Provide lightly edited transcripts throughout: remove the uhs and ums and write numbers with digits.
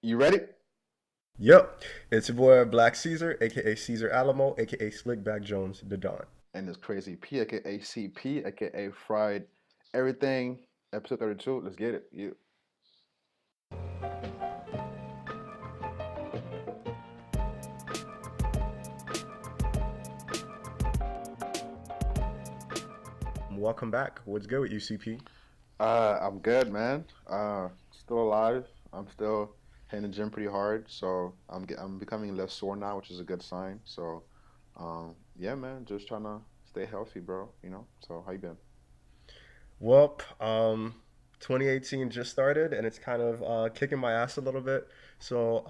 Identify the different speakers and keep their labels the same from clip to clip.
Speaker 1: You ready?
Speaker 2: Yep, it's your boy Black Caesar, aka Caesar Alamo, aka Slickback Jones, the Don.
Speaker 1: And this crazy P, aka CP, aka Fried Everything, episode 32. Let's get it. You.
Speaker 2: Welcome back. What's good with you, CP?
Speaker 1: I'm good, man. Still alive. I'm still hitting the gym pretty hard, so I'm becoming less sore now, which is a good sign. So, yeah, man, just trying to stay healthy, bro. So how you been?
Speaker 2: Well, 2018 just started and it's kind of kicking my ass a little bit. So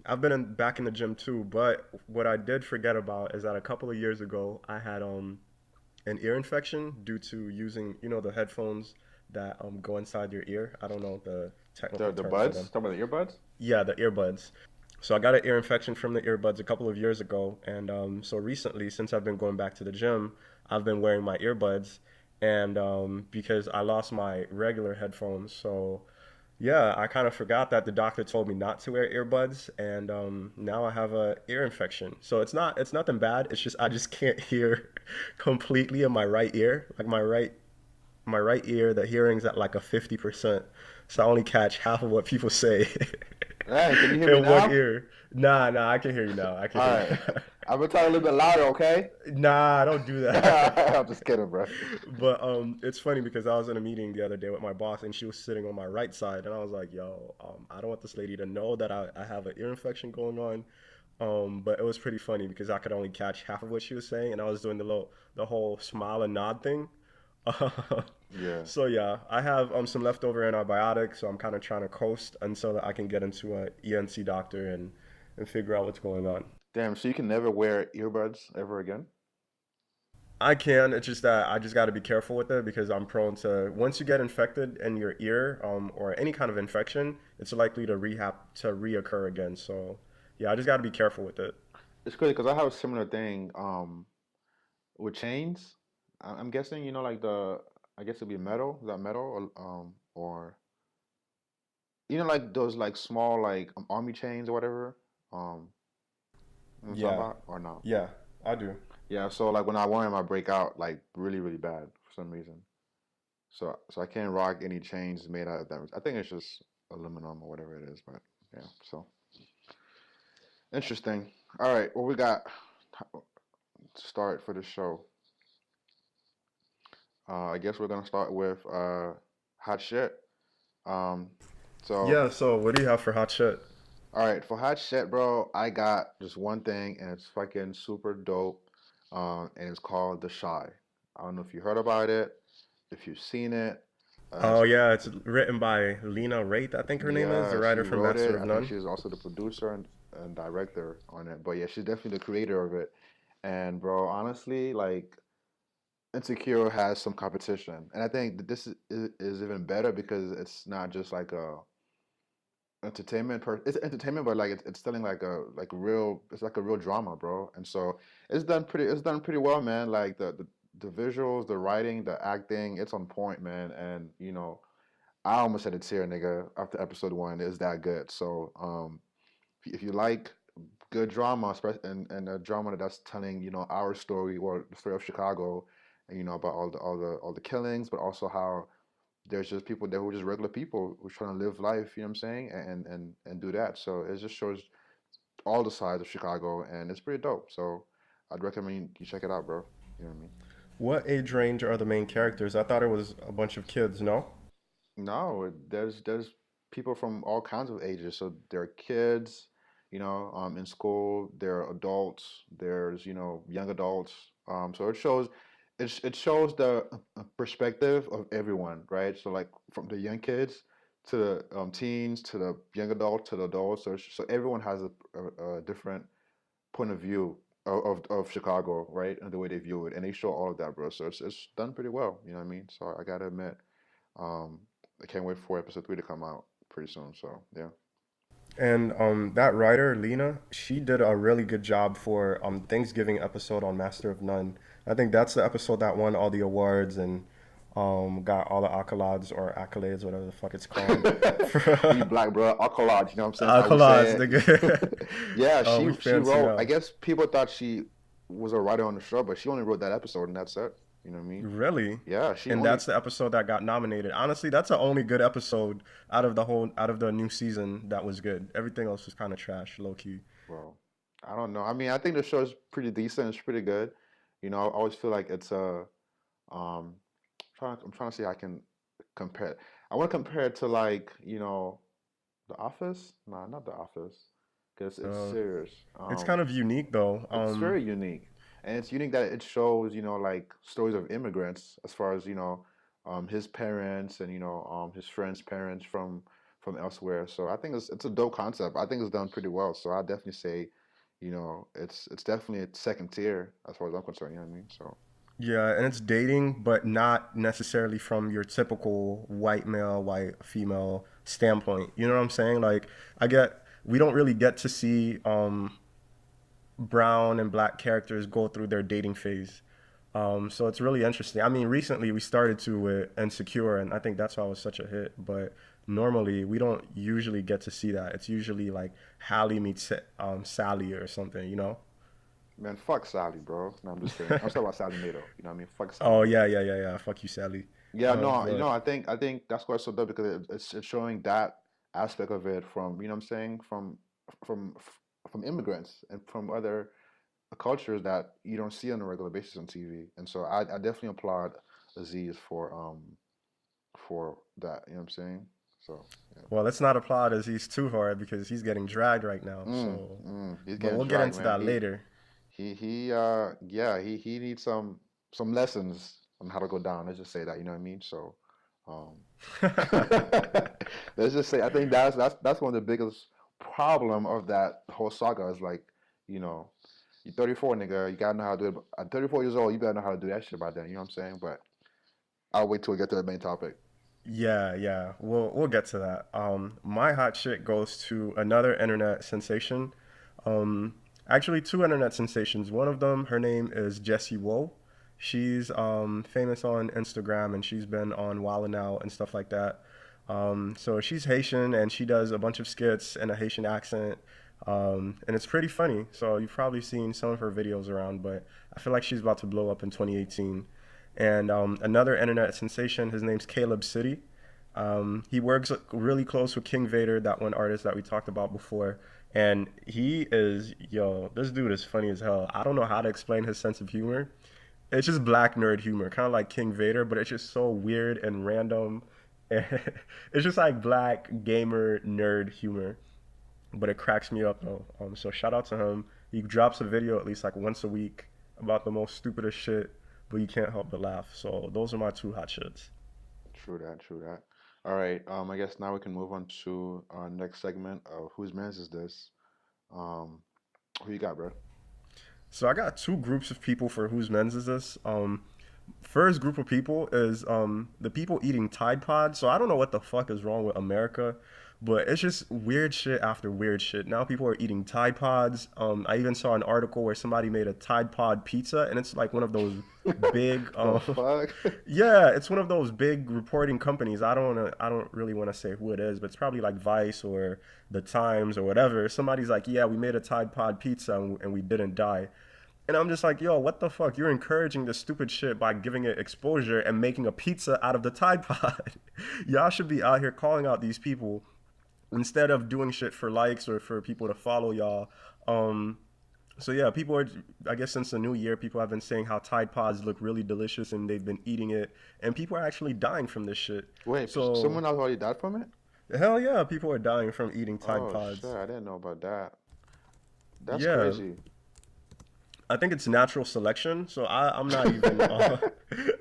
Speaker 2: I've been back in the gym too. But what I did forget about is that a couple of years ago I had an ear infection due to using the headphones that go inside your ear. I don't know the
Speaker 1: The
Speaker 2: technical
Speaker 1: the
Speaker 2: term for
Speaker 1: buds?
Speaker 2: them.
Speaker 1: Talking about the earbuds?
Speaker 2: Yeah, the earbuds. So I got an ear infection from the earbuds a couple of years ago, and so recently, since I've been going back to the gym, I've been wearing my earbuds, and because I lost my regular headphones, so yeah, I kind of forgot that the doctor told me not to wear earbuds, and now I have a ear infection. So it's nothing bad. It's just I just can't hear completely in my right ear, like my right ear. The hearing's at like a 50%, so I only catch half of what people say.
Speaker 1: Hey, can you hear me
Speaker 2: In one
Speaker 1: now?
Speaker 2: ear. Nah, I can hear you now. I can
Speaker 1: All
Speaker 2: hear
Speaker 1: right.
Speaker 2: you.
Speaker 1: I'm gonna talk a little bit louder, okay?
Speaker 2: Nah, don't do that.
Speaker 1: I'm just kidding, bro.
Speaker 2: But it's funny because I was in a meeting the other day with my boss and she was sitting on my right side and I was like, yo, I don't want this lady to know that I have an ear infection going on. But it was pretty funny because I could only catch half of what she was saying and I was doing the whole smile and nod thing.
Speaker 1: Yeah.
Speaker 2: So yeah, I have some leftover antibiotics, so I'm kind of trying to coast until that I can get into a ENT doctor and figure out what's going on.
Speaker 1: Damn, so you can never wear earbuds ever again?
Speaker 2: I can. It's just that I just got to be careful with it because I'm prone to once you get infected in your ear, or any kind of infection, it's likely to reoccur again. So yeah, I just got to be careful with it.
Speaker 1: It's crazy because I have a similar thing with chains. I'm guessing, like I guess it'd be metal. Is that metal or like those like small like army chains or whatever? Um, you know what I'm talking
Speaker 2: Yeah,
Speaker 1: about or no?
Speaker 2: yeah, I do.
Speaker 1: Yeah, so like when I wear them, I break out like really, really bad for some reason. So I can't rock any chains made out of them. I think it's just aluminum or whatever it is, but yeah. So interesting. All right, what we got to start for the show? I guess we're gonna start with hot shit. Um, so
Speaker 2: Yeah. So what do you have for hot shit?
Speaker 1: all right, for hot shit, bro, I got just one thing, and it's fucking super dope. And it's called The Shy. I don't know if you heard about it, if you've seen it.
Speaker 2: Oh
Speaker 1: It's
Speaker 2: yeah, it's written by Lena Wraith, I think her name is, the
Speaker 1: Yeah, she
Speaker 2: writer from
Speaker 1: wrote
Speaker 2: Master
Speaker 1: it.
Speaker 2: of
Speaker 1: I think
Speaker 2: None.
Speaker 1: she's also the producer and director on it. But yeah, she's definitely the creator of it. And bro, honestly, like Insecure has some competition, and I think that this is even better because it's not just like a it's entertainment, but like it's telling like a real it's like a real drama, bro. And so it's done pretty well, man. Like the visuals, the writing, the acting, it's on point, man. And I almost had a tear, nigga, after episode one. It's that good. So if you like good drama, especially and a drama that's telling our story or the story of Chicago, and about all the killings, but also how there's just people there who are just regular people who's trying to live life. You know what I'm saying? And do that. So it just shows all the sides of Chicago, and it's pretty dope. So I'd recommend you check it out, bro. You know what I mean?
Speaker 2: What age range are the main characters? I thought it was a bunch of kids. No.
Speaker 1: No, there's people from all kinds of ages. So there are kids, in school. There are adults. There's young adults. So it shows the perspective of everyone, right? So like from the young kids to the teens to the young adults to the adults. So everyone has a different point of view of Chicago, right? And the way they view it, and they show all of that, bro. So it's done pretty well. You know what I mean? So I gotta admit. Um, I can't wait for episode three to come out pretty soon. So yeah.
Speaker 2: And that writer, Lena, she did a really good job for Thanksgiving episode on Master of None. I think that's the episode that won all the awards, and got all the accolades or accolades, whatever the fuck it's called.
Speaker 1: You black, bro. Alkalaj, you know what I'm saying? That's how we
Speaker 2: Accolades,
Speaker 1: say
Speaker 2: nigga.
Speaker 1: it. Yeah,
Speaker 2: We
Speaker 1: she
Speaker 2: fancy
Speaker 1: wrote. I
Speaker 2: now.
Speaker 1: guess people thought she was a writer on the show, but she only wrote that episode, and that's it. You know what I mean?
Speaker 2: Really?
Speaker 1: Yeah, she
Speaker 2: And
Speaker 1: only.
Speaker 2: that's the episode that got nominated. Honestly, that's the only good episode out of the new season that was good. Everything else was kind of trash, low key.
Speaker 1: Well, I don't know. I mean, I think the show is pretty decent. It's pretty good. You know, I always feel like it's a. I'm trying to see how I can compare it. I want to compare it to like The Office. Nah, not The Office, because it's
Speaker 2: Uh,
Speaker 1: serious.
Speaker 2: it's kind of unique though.
Speaker 1: It's very unique, and it's unique that it shows like stories of immigrants as far as his parents and his friends' parents from elsewhere. So I think it's a dope concept. I think it's done pretty well. So I definitely say, it's definitely a second tier as far as I'm concerned. You know what I mean? So
Speaker 2: Yeah, and it's dating, but not necessarily from your typical white male, white female standpoint. You know what I'm saying? Like, we don't really get to see brown and black characters go through their dating phase. So it's really interesting. I mean, recently we started to with Insecure, and I think that's why it was such a hit. But normally we don't usually get to see that. It's usually like Hallie meets Sally or something, you know?
Speaker 1: man, fuck Sally, bro. No, I'm just kidding. I'm talking about Sally Nato. You know what I mean? Fuck Sally.
Speaker 2: Oh yeah, yeah, yeah, yeah. Fuck you, Sally.
Speaker 1: Yeah, no,
Speaker 2: But
Speaker 1: I think that's why it's so dope because it's showing that aspect of it from what I'm saying from from immigrants and from other cultures that you don't see on a regular basis on TV. And so I definitely applaud Aziz for that. You know what I'm saying? So yeah.
Speaker 2: well, let's not applaud as he's too hard because he's getting dragged right now. So,
Speaker 1: He's
Speaker 2: but
Speaker 1: getting
Speaker 2: we'll get
Speaker 1: dragged,
Speaker 2: into
Speaker 1: man.
Speaker 2: that later.
Speaker 1: He needs some lessons on how to go down. Let's just say that. You know what I mean? So um let's just say I think that's one of the biggest problem of that whole saga is like, you know, you're 34, nigga. You gotta know how to do it. At 34 years old, you better know how to do that shit by then. You know what I'm saying? But I'll wait till we get to the main topic.
Speaker 2: Yeah, yeah. We'll get to that. My hot shit goes to another internet sensation. Actually, two internet sensations. One of them, her name is Jessie Woe. She's famous on Instagram and she's been on Wild 'N Out and stuff like that. So she's Haitian and she does a bunch of skits in a Haitian accent. And it's pretty funny. So you've probably seen some of her videos around, but I feel like she's about to blow up in 2018. And another internet sensation, his name's Caleb City. He works really close with King Vader, that one artist that we talked about before. And this dude is funny as hell. I don't know how to explain his sense of humor. It's just black nerd humor, kind of like King Vader, but it's just so weird and random. It's just like black gamer nerd humor, but it cracks me up though. So shout out to him. He drops a video at least like once a week about the most stupidest shit, but you can't help but laugh. So those are my two hot shits.
Speaker 1: True that, true that. All right, I guess now we can move on to our next segment of whose man's is this? Um, who you got, bro?
Speaker 2: So I got two groups of people for whose men's is this. First group of people is the people eating Tide Pods. So I don't know what the fuck is wrong with America, but it's just weird shit after weird shit. Now people are eating Tide Pods. I even saw an article where somebody made a Tide Pod pizza, and it's like one of those big.
Speaker 1: The fuck?
Speaker 2: Yeah, it's one of those big reporting companies. I don't really want to say who it is, but it's probably like Vice or the Times or whatever. Somebody's like, yeah, we made a Tide Pod pizza and we didn't die. And I'm just like, yo, what the fuck? You're encouraging this stupid shit by giving it exposure and making a pizza out of the Tide Pod. Y'all should be out here calling out these people instead of doing shit for likes or for people to follow y'all. Um, so yeah, people are. I guess since the new year, people have been saying how Tide Pods look really delicious and they've been eating it, and people are actually dying from this shit.
Speaker 1: Wait,
Speaker 2: So
Speaker 1: someone else already died from it?
Speaker 2: hell yeah, people are dying from eating Tide
Speaker 1: Oh shit,
Speaker 2: Pods.
Speaker 1: I didn't know about that. That's
Speaker 2: Yeah,
Speaker 1: crazy.
Speaker 2: I think it's natural selection. So I'm not even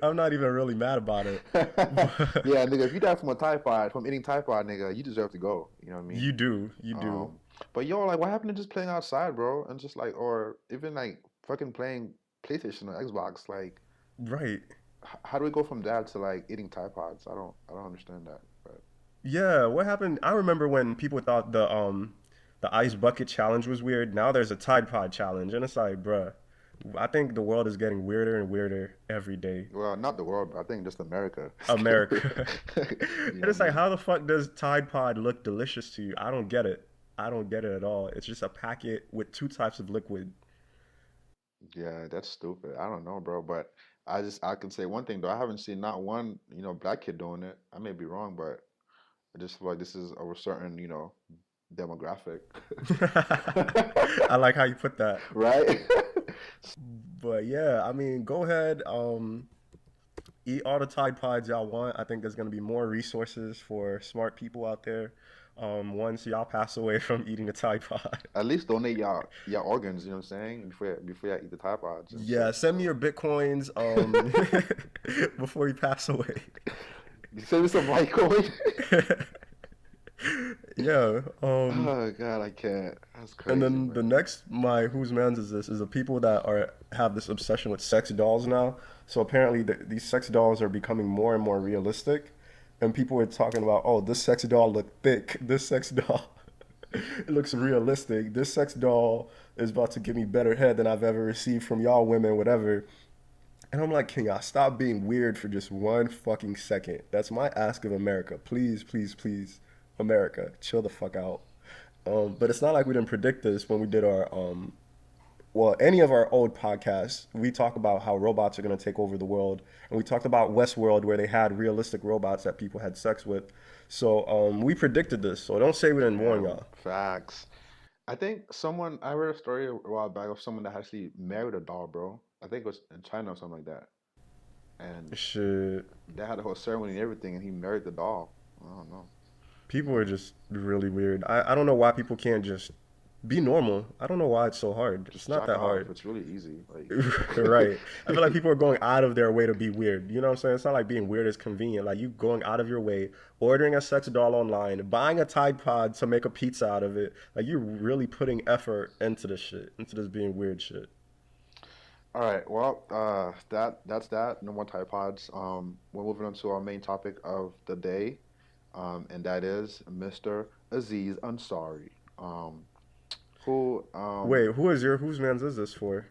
Speaker 2: I'm not even really mad about it.
Speaker 1: Yeah, nigga, if you die from a typhoid, from eating typhoid, nigga, you deserve to go. You know what I mean?
Speaker 2: You do.
Speaker 1: But yo, like, what happened to just playing outside, bro? And just like, or even like fucking playing PlayStation or Xbox? Like,
Speaker 2: Right.
Speaker 1: how do we go from that to like eating Tide Pods? I don't understand that. But
Speaker 2: Yeah, what happened? I remember when people thought the ice bucket challenge was weird. Now there's a Tide Pod challenge, and it's like, bruh, I think the world is getting weirder and weirder every day.
Speaker 1: Well, not the world, but I think just America.
Speaker 2: America.
Speaker 1: You
Speaker 2: And
Speaker 1: know
Speaker 2: it's
Speaker 1: what I
Speaker 2: like,
Speaker 1: mean?
Speaker 2: how the fuck does Tide Pod look delicious to you? I don't get it. I don't get it at all. It's just a packet with two types of liquid.
Speaker 1: Yeah, that's stupid. I don't know, bro, but I can say one thing though. I haven't seen not one, black kid doing it. I may be wrong, but I just feel like this is of a certain, demographic.
Speaker 2: I like how you put that.
Speaker 1: Right?
Speaker 2: But yeah, I mean, go ahead. Eat all the Tide Pods y'all want. I think there's gonna be more resources for smart people out there. Once y'all pass away from eating a Tide Pod.
Speaker 1: At least donate y'all organs, you know what I'm saying? Before y'all eat the Tide Pods and
Speaker 2: Yeah,
Speaker 1: shit.
Speaker 2: send me
Speaker 1: So
Speaker 2: your bitcoins before you pass away.
Speaker 1: send me some Litecoin.
Speaker 2: Yeah.
Speaker 1: Oh God, I can't. That's
Speaker 2: And
Speaker 1: crazy,
Speaker 2: then the
Speaker 1: man.
Speaker 2: next my whose man's is this is the people that are have this obsession with sex dolls now. So apparently these sex dolls are becoming more and more realistic, and people are talking about, oh, this sex doll look thick. This sex doll it looks realistic. This sex doll is about to give me better head than I've ever received from y'all women, whatever. And I'm like, can y'all stop being weird for just one fucking second? That's my ask of America. Please, please, please, America, chill the fuck out. But it's not like we didn't predict this when we did our well, any of our old podcasts. We talk about how robots are going to take over the world, and we talked about Westworld where they had realistic robots that people had sex with. So we predicted this. So don't say we didn't warn
Speaker 1: Yeah,
Speaker 2: y'all.
Speaker 1: facts. I read a story a while back of someone that actually married a doll, bro. I think it was in China or something like that. And
Speaker 2: Shit,
Speaker 1: they had a whole ceremony and everything, and he married the doll. I don't know.
Speaker 2: people are just really weird. I don't know why people can't just be normal. I don't know why it's so hard. It's
Speaker 1: Just
Speaker 2: not
Speaker 1: jack
Speaker 2: that
Speaker 1: off.
Speaker 2: hard.
Speaker 1: It's really easy. Like,
Speaker 2: Right. I feel like people are going out of their way to be weird. You know what I'm saying? It's not like being weird is convenient. Like you going out of your way, ordering a sex doll online, buying a Tide Pod to make a pizza out of it. Like you're really putting effort into this shit, into this being weird shit.
Speaker 1: all right. Well, that's that. No more Tide Pods. We're moving on to our main topic of the day, and that is Mr. Aziz Ansari. Who
Speaker 2: Wait, who is your whose man's is this for?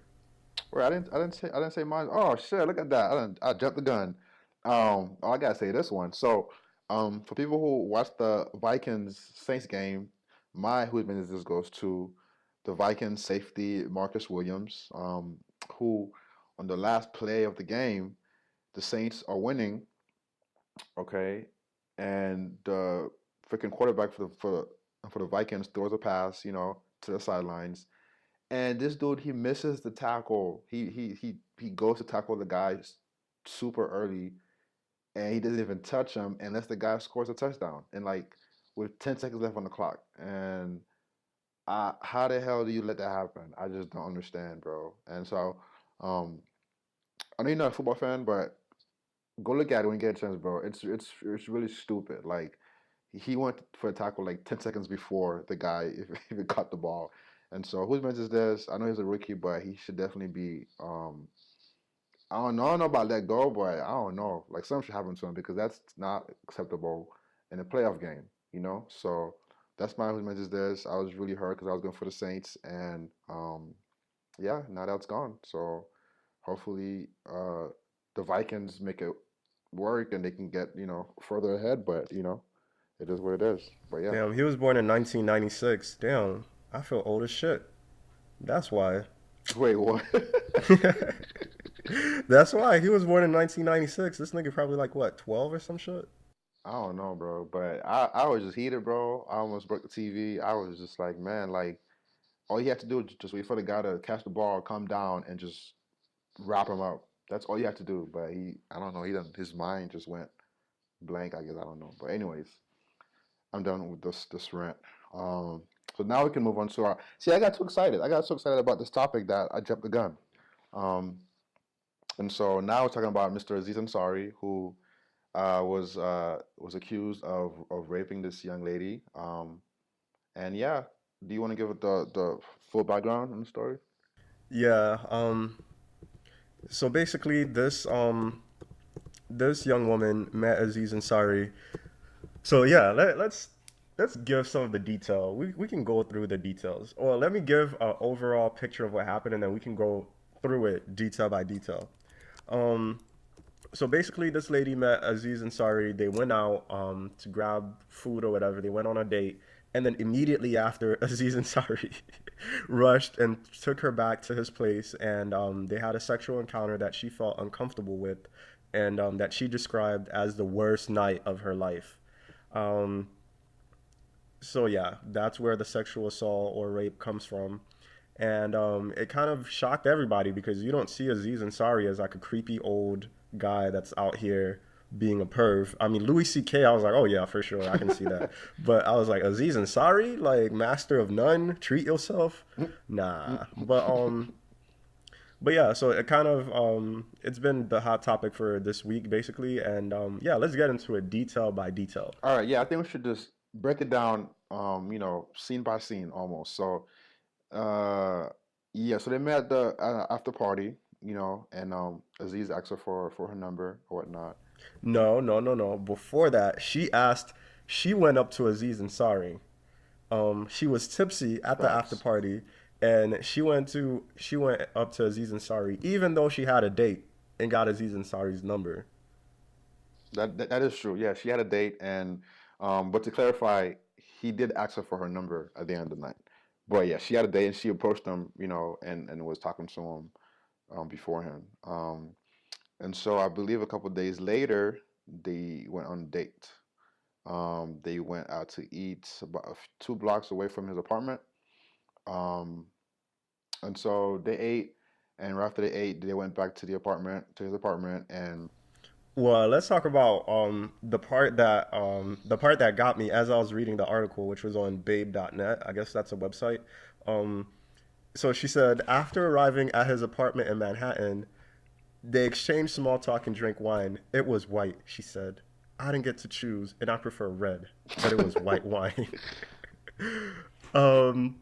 Speaker 1: Wait, I didn't say mine. Oh shit, look at that. I jumped the gun. Oh, I gotta say this one. So, for people who watched the Vikings Saints game, my who's this goes to the Vikings safety Marcus Williams, who on the last play of the game, the Saints are winning, okay, and the freaking quarterback for the Vikings throws a pass, to the sidelines, and this dude, he misses the tackle. He goes to tackle the guy super early, and he doesn't even touch him unless the guy scores a touchdown. And like with 10 seconds left on the clock, and how the hell do you let that happen? I just don't understand, bro. And so, um, I know you're not a football fan, but go look at it when you get a chance, bro. It's really stupid. Like he went for a tackle like 10 seconds before the guy if even caught the ball. And so whose bench is this? I know he's a rookie, but he should definitely be. I don't know about let go, but I don't know. Like something should happen to him because that's not acceptable in a playoff game. So that's my whose bench is this. I was really hurt because I was going for the Saints, and yeah, now that's gone. So hopefully, the Vikings make it work and they can get further ahead. But it is what it is. But yeah.
Speaker 2: Damn, he was born in 1996. Damn, I feel old as shit. That's why.
Speaker 1: Wait, what?
Speaker 2: That's why he was born in 1996. This nigga probably like what, 12 or some shit?
Speaker 1: I don't know, bro. But I was just heated, bro. I almost broke the TV. I was just like, man, like all you have to do is just wait for the guy to catch the ball, come down, and just wrap him up. That's all you have to do. But I don't know. His mind just went blank. I guess I don't know. But anyways, I'm done with this rant. Um, so now we can move on to our. See, I got too excited. I got so excited about this topic that I jumped the gun. Um, and so now we're talking about Mr. Aziz Ansari, who was accused of raping this young lady. And yeah, do you want to give it the full background on the story?
Speaker 2: Yeah. So basically, this young woman met Aziz Ansari. So yeah, let's give some of the detail. We can go through the details. Well, let me give an overall picture of what happened, and then we can go through it detail by detail. Um, so basically, this lady met Aziz Ansari. They went out to grab food or whatever. They went on a date, and then immediately after, Aziz Ansari rushed and took her back to his place, and they had a sexual encounter that she felt uncomfortable with, and that she described as the worst night of her life. Um, so yeah, that's where the sexual assault or rape comes from. And it kind of shocked everybody because you don't see Aziz Ansari as like a creepy old guy that's out here being a perv. I mean, Louis C.K., I was like, oh yeah, for sure, I can see that. But I was like, Aziz Ansari, like master of none, treat yourself, nah. But yeah, so it kind of it's been the hot topic for this week basically, and yeah, let's get into it detail by detail.
Speaker 1: All right, yeah, I think we should just break it down, scene by scene almost. So, uh, yeah, so they met at the after party, and Aziz asked her for her number or whatnot.
Speaker 2: No, no, no, no. Before that, she went up to Aziz Ansari. She was tipsy at the after
Speaker 1: Facts.
Speaker 2: party, and she went up to Aziz Ansari, even though she had a date and got Aziz Ansari's number.
Speaker 1: That is true. Yeah, she had a date, and but to clarify, he did ask her for her number at the end of the night. But yeah, she had a date, and she approached him, and was talking to him beforehand. And so I believe a couple days later, they went on a date. They went out to eat about 2 blocks away from his apartment. Um, and so they ate, and right after they ate, they went back to his apartment, and
Speaker 2: Well, let's talk about the part that got me as I was reading the article, which was on babe.net. I guess that's a website. Um, so she said after arriving at his apartment in Manhattan, they exchanged small talk and drank wine. It was white, she said. I didn't get to choose, and I prefer red, but it was white wine. um,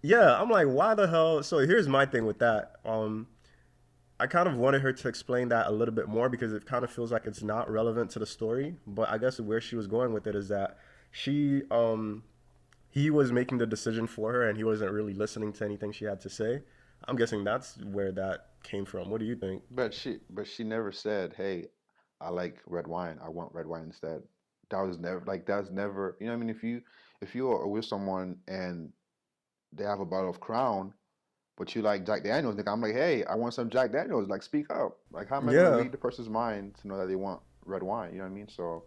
Speaker 2: yeah, I'm like, why the hell? So here's my thing with that. I kind of wanted her to explain that a little bit more because it kind of feels like it's not relevant to the story. But I guess where she was going with it is that she, he was making the decision for her and he wasn't really listening to anything she had to say. I'm guessing that's where that came from. What do you think?
Speaker 1: but she never said, "Hey, I like red wine. I want red wine instead." That's never. You know what I mean? If you are with someone and they have a bottle of Crown, but you like Jack Daniels, like I'm like, "Hey, I want some Jack Daniels." Like, speak up. Like, how am I gonna
Speaker 2: Yeah,
Speaker 1: read the person's mind to know that they want red wine? You know what I mean? So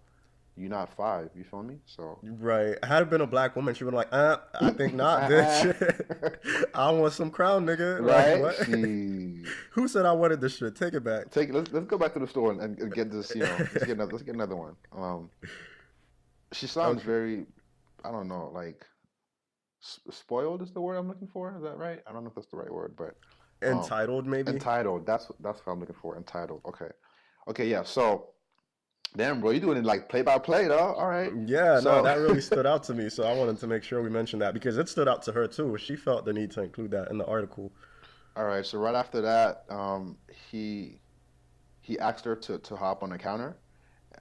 Speaker 1: you're not five. You feel me? So.
Speaker 2: right. Had it been a black woman, she would have been like, I think not, bitch. I want some crown, nigga. Like,
Speaker 1: Right?
Speaker 2: what?
Speaker 1: She
Speaker 2: Who said I wanted this shit? Take it back.
Speaker 1: take let's go back to the store and get this, let's get another one. She sounds
Speaker 2: Okay.
Speaker 1: very, I don't know, like spoiled is the word I'm looking for. Is that right? I don't know if that's the right word, but um
Speaker 2: Entitled, maybe?
Speaker 1: entitled. That's what I'm looking for. Entitled. Okay. Okay, yeah. So damn, bro, you doing it like play by play though. All right.
Speaker 2: Yeah, no,
Speaker 1: So
Speaker 2: that really stood out to me. So I wanted to make sure we mentioned that because it stood out to her too. She felt the need to include that in the article.
Speaker 1: all right, so right after that, he he asked her to hop on the counter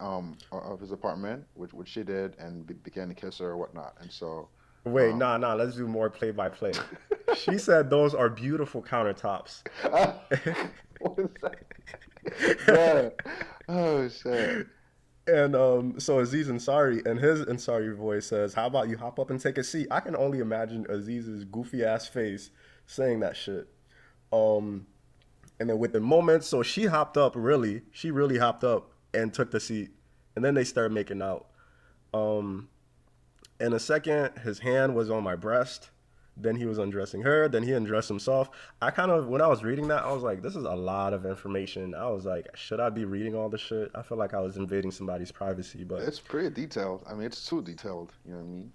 Speaker 1: of his apartment, which she did, and began to kiss her or whatnot. And so,
Speaker 2: Wait,
Speaker 1: um,
Speaker 2: nah, nah, let's do more play by play. She said those are beautiful countertops.
Speaker 1: what is that? Yeah. Oh shit.
Speaker 2: And so Aziz Ansari and his Ansari voice says, "How about you hop up and take a seat?" I can only imagine Aziz's goofy ass face saying that shit. Um, and then within moments, so she hopped up. Really, she really hopped up and took the seat, and then they started making out. Um, in a second, his hand was on my breast. Then he was undressing her. Then he undressed himself. I kind of, when I was reading that, I was like, this is a lot of information. I was like, should I be reading all this shit? I feel like I was invading somebody's privacy, but
Speaker 1: It's pretty detailed. I mean, it's too detailed. You know what I mean?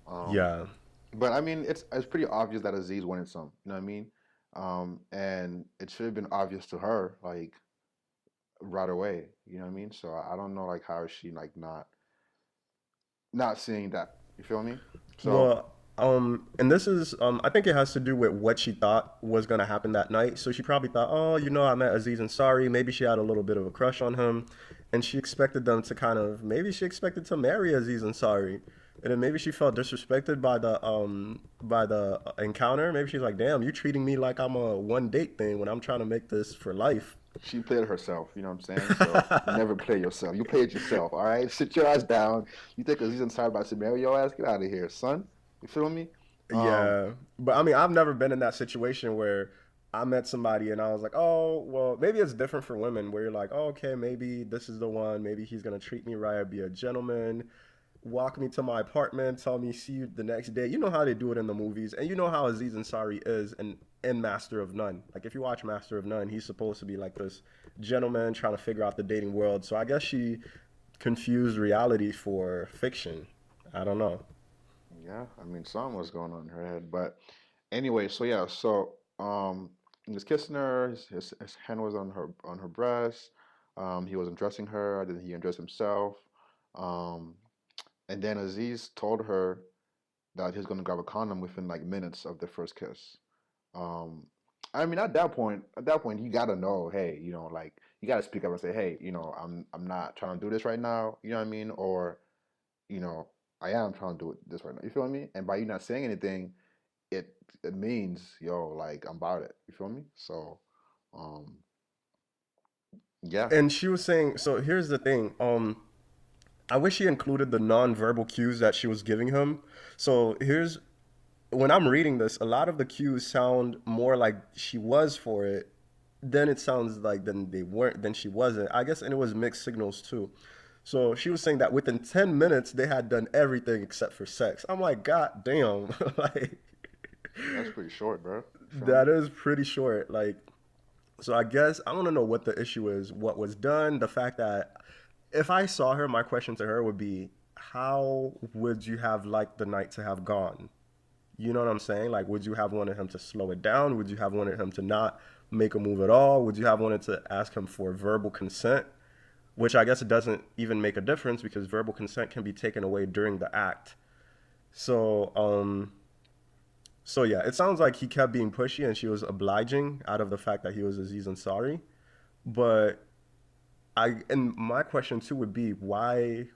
Speaker 1: Um,
Speaker 2: yeah.
Speaker 1: but I mean, it's pretty obvious that Aziz wanted some. You know what I mean? And it should have been obvious to her, like right away. You know what I mean? So I don't know, like how is she like not seeing that? You feel me? So
Speaker 2: Well, and this is, I think it has to do with what she thought was gonna happen that night. So she probably thought, oh, I met Aziz Ansari. Maybe she had a little bit of a crush on him, and she expected them to kind of, maybe she expected to marry Aziz Ansari. And then maybe she felt disrespected by the encounter. Maybe she's like, "Damn, you treating me like I'm a one date thing when I'm trying to make this for life."
Speaker 1: She played herself, you know what I'm saying? So never play yourself. You play it yourself, all right? Sit your ass down. You think Aziz Ansari about to marry your ass? Get out of here, son. You feel me? Um,
Speaker 2: Yeah, but I mean, I've never been in that situation where I met somebody and I was like, "Oh, well, maybe it's different for women where you're like, oh, okay, maybe this is the one. Maybe he's gonna treat me right, be a gentleman, walk me to my apartment, tell me see you the next day." You know how they do it in the movies, and you know how Aziz Ansari is in Master of None. Like if you watch Master of None, he's supposed to be like this gentleman trying to figure out the dating world. So I guess she confused reality for fiction. I don't know.
Speaker 1: yeah, I mean, something was going on in her head. But anyway, so yeah, so he was kissing her, his hand was on her breast. He was undressing her, then he undressed himself. Um, and then Aziz told her that he's gonna grab a condom within like minutes of the first kiss. Um, I mean, at that point, you gotta know, hey, like you gotta speak up and say, hey, I'm not trying to do this right now. You know what I mean? Or, you know, I am trying to do this right now. You feel me? And by you not saying anything, it means, yo, like I'm about it. You feel me? So, um, yeah.
Speaker 2: And she was saying, so here's the thing. I wish she included the non-verbal cues that she was giving him. So here's when I'm reading this, a lot of the cues sound more like she was for it. Then it sounds like then they weren't, then she wasn't. I guess, and it was mixed signals too. So she was saying that within 10 minutes they had done everything except for sex. I'm like, God damn, like
Speaker 1: That's pretty short, bro. You feel me?
Speaker 2: that is pretty short. Like, so I guess I want to know what the issue is, what was done, the fact that if I saw her, my question to her would be, how would you have liked the night to have gone? You know what I'm saying? Like, would you have wanted him to slow it down? Would you have wanted him to not make a move at all? Would you have wanted to ask him for verbal consent? Which I guess it doesn't even make a difference because verbal consent can be taken away during the act. So, so yeah, it sounds like he kept being pushy and she was obliging out of the fact that he was Aziz Ansari. But and my question too would be why,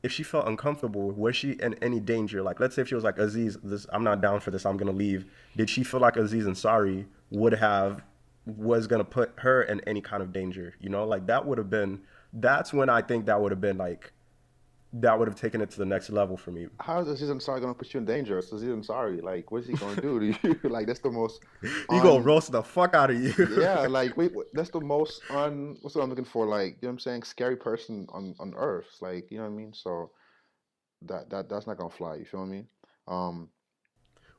Speaker 2: if she felt uncomfortable, was she in any danger? Like, let's say if she was like, Aziz, this I'm not down for this, I'm gonna leave. Did she feel like Aziz Ansari would have was gonna put her in any kind of danger? You know, like that would have been. That's when I think that would have been like that would have taken it to the next level for me.
Speaker 1: How is Aziz Ansari gonna put you in danger? It's Aziz Ansari. Like, what's he gonna do to you? Like, that's the most
Speaker 2: He gonna
Speaker 1: un
Speaker 2: roast the fuck out of you.
Speaker 1: yeah, like wait, that's the most what's what I'm looking for, like, you know what I'm saying, scary person on earth. Like, you know what I mean? So that's not gonna fly, you feel me? Um,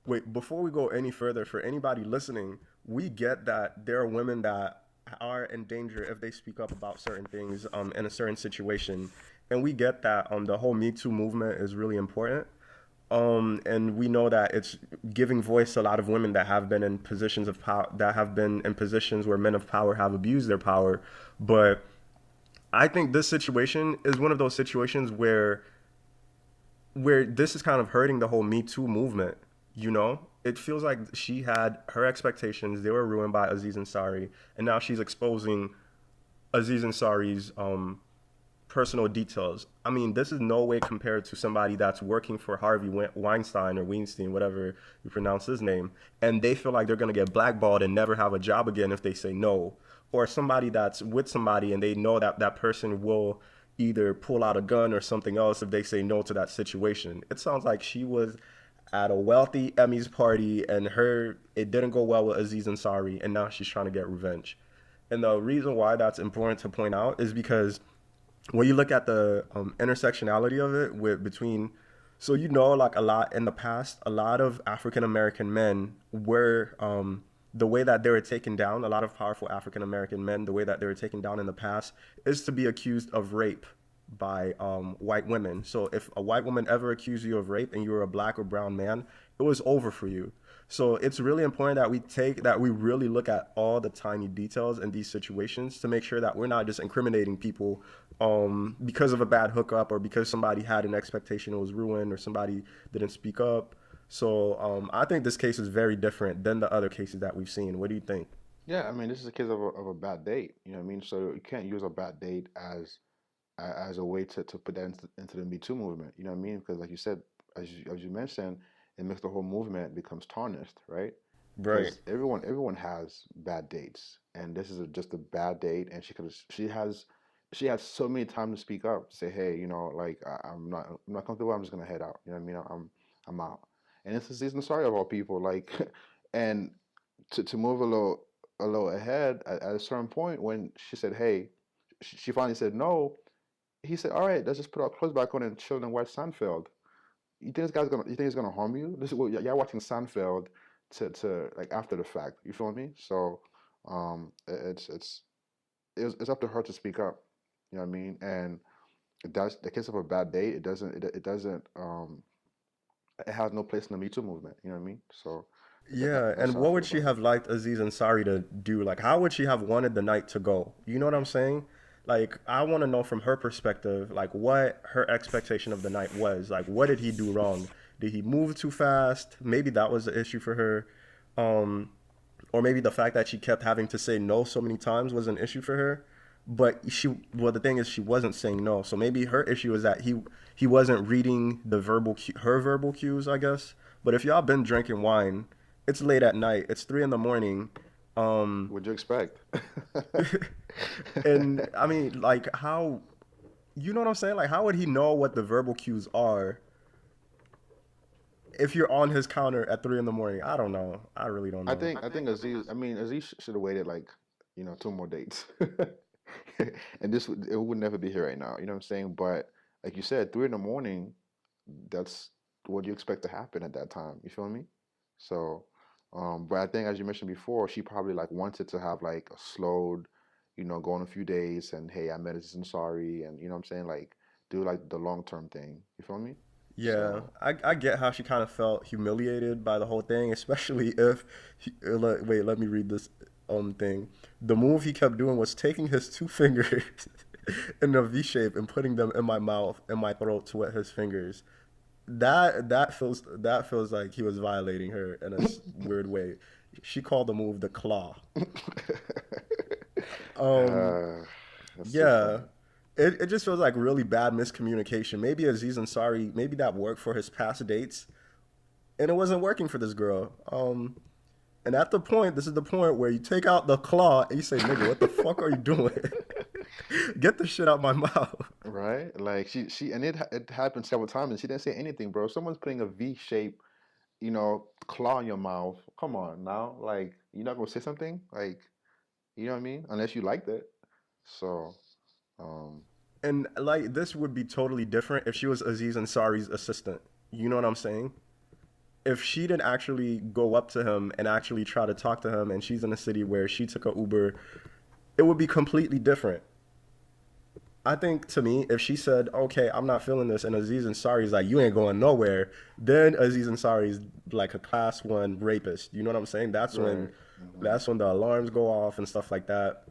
Speaker 2: Wait, before we go any further, for anybody listening, we get that there are women that are in danger if they speak up about certain things in a certain situation. And we get that the whole Me Too movement is really important. And we know that it's giving voice to a lot of women that have been in positions of power, that have been in positions where men of power have abused their power. But I think this situation is one of those situations where this is kind of hurting the whole Me Too movement. You know, it feels like she had her expectations; they were ruined by Aziz Ansari, and now she's exposing Aziz Ansari's personal details. I mean, this is no way compared to somebody that's working for Harvey Weinstein or Weinstein, whatever you pronounce his name, and they feel like they're gonna get blackballed and never have a job again if they say no. Or somebody that's with somebody and they know that that person will either pull out a gun or something else if they say no to that situation. It sounds like she was at a wealthy Emmys party and her it didn't go well with Aziz Ansari and now she's trying to get revenge. And the reason why that's important to point out is because when you look at the intersectionality of it with between, so you know, like a lot in the past, a lot of African American men were the way that they were taken down. A lot of powerful African American men, the way that they were taken down in the past, is to be accused of rape by white women. So if a white woman ever accused you of rape and you were a black or brown man, it was over for you. So it's really important that we really look at all the tiny details in these situations to make sure that we're not just incriminating people because of a bad hookup or because somebody had an expectation that was ruined or somebody didn't speak up. So I think this case is very different than the other cases that we've seen. What do you think?
Speaker 1: yeah, I mean, this is a case of a bad date. You know what I mean? So you can't use a bad date as a way to put that into the Me Too movement. You know what I mean? Because like you said, as you mentioned, it makes the whole movement becomes tarnished, right?
Speaker 2: Right.
Speaker 1: Because everyone has bad dates, and this is just a bad date, and she has so many times to speak up, say, hey, like I'm not comfortable. I'm just gonna head out. You know what I mean? I'm out. And it's a season sorry of all people, like, and to move a little ahead at a certain point when she said, hey, she finally said no. He said, all right, let's just put our clothes back on and chill and watch Seinfeld. You think it's gonna harm you? This is what you're watching Seinfeld to like after the fact. You feel me? So, it's up to her to speak up. You know what I mean? And that's the case of a bad date. It has no place in the Me Too movement. You know what I mean? So
Speaker 2: Yeah,
Speaker 1: that's
Speaker 2: and
Speaker 1: how I
Speaker 2: what
Speaker 1: feel
Speaker 2: would she
Speaker 1: about it.
Speaker 2: have liked Aziz Ansari to do? Like, how would she have wanted the night to go? You know what I'm saying? Like, I want to know from her perspective, like, what her expectation of the night was. Like, what did he do wrong? Did he move too fast? Maybe that was the issue for her. Um, or maybe the fact that she kept having to say no so many times was an issue for her. Well, the thing is, she wasn't saying no. So maybe her issue is that he wasn't reading her verbal cues, I guess. But if y'all been drinking wine, it's late at night. It's 3 in the morning. Um,
Speaker 1: What'd you expect?
Speaker 2: and I mean, like, how, you know what I'm saying? Like, how would he know what the verbal cues are if you're on his counter at 3 in the morning? I don't know. I really don't know.
Speaker 1: I think Aziz. I mean, Aziz should have waited like two more dates, and it would never be here right now. You know what I'm saying? But like you said, 3 in the morning. That's what you expect to happen at that time. You feel me? So, but I think as you mentioned before, she probably like wanted to have like a slowed, go on a few days and hey, I met Aziz Ansari, and you know what I'm saying, like do like the long term thing. You feel me?
Speaker 2: Yeah,
Speaker 1: So
Speaker 2: I get how she kind of felt humiliated by the whole thing, especially if wait, let me read this thing. The move he kept doing was taking his two fingers in a V shape and putting them in my mouth and my throat to wet his fingers. That feels like he was violating her in a weird way. She called the move the claw. Um,
Speaker 1: uh, that's so
Speaker 2: yeah,
Speaker 1: funny.
Speaker 2: it just feels like really bad miscommunication. Maybe Aziz Ansari, maybe that worked for his past dates, and it wasn't working for this girl. And at the point, this is the point where you take out the claw and you say, "Nigga, what the fuck are you doing? Get the shit out my mouth."
Speaker 1: Right? Like and it happened several times and she didn't say anything, bro. Someone's putting a V shape, claw in your mouth. Come on now. Like you're not gonna say something? Like, you know what I mean? Unless you liked it. So, um,
Speaker 2: And like this would be totally different if she was Aziz Ansari's assistant. You know what I'm saying? If she didn't actually go up to him and actually try to talk to him, and she's in a city where she took a Uber, it would be completely different. I think to me, if she said, "Okay, I'm not feeling this," and Aziz Ansari's like, "You ain't going nowhere," then Aziz Ansari's like a class one rapist. You know what I'm saying? That's when,
Speaker 1: right. Hmm.
Speaker 2: that's when the alarms go off and stuff like that.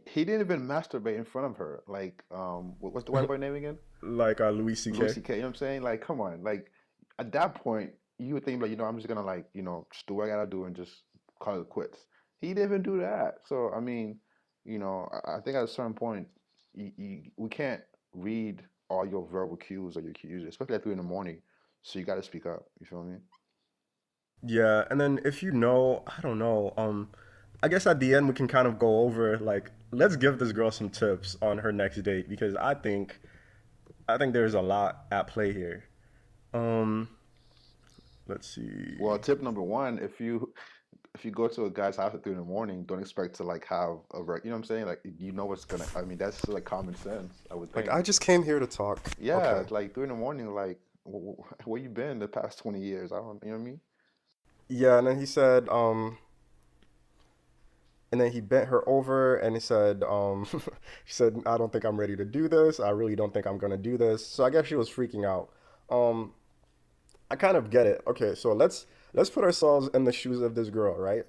Speaker 1: He didn't even masturbate in front of her. Like, what's the white boy name again?
Speaker 2: Like Louis
Speaker 1: Louis
Speaker 2: C.K.
Speaker 1: C.K. You know what I'm saying? Like, come on. Like, at that point, you would think like, I'm just gonna like, just do what I gotta do and just call it quits. He didn't even do that. So I mean, I think at a certain point, we can't read all your verbal cues or your cues, especially at 3 in the morning. So you got to speak up. You feel me?
Speaker 2: Yeah, and then if you know, I don't know, I guess at the end we can kind of go over like let's give this girl some tips on her next date because I think there's a lot at play here. Um, let's
Speaker 1: Well,
Speaker 2: see.
Speaker 1: tip number one: if you go to a guy's house at 3 in the morning, don't expect to like have you know what I'm saying? Like you know what's gonna. I mean, that's like common sense, I would
Speaker 2: Like
Speaker 1: think.
Speaker 2: I just came here to talk.
Speaker 1: Yeah,
Speaker 2: Okay.
Speaker 1: it's like 3 in the morning. Like, where you been the past 20 years? I don't. You know what I mean?
Speaker 2: Yeah, and then he said, and then he bent her over and he said, she said, I don't think I'm ready to do this. I really don't think I'm gonna do this. So I guess she was freaking out. Um, I kind of get it. Okay, so let's put ourselves in the shoes of this girl, right?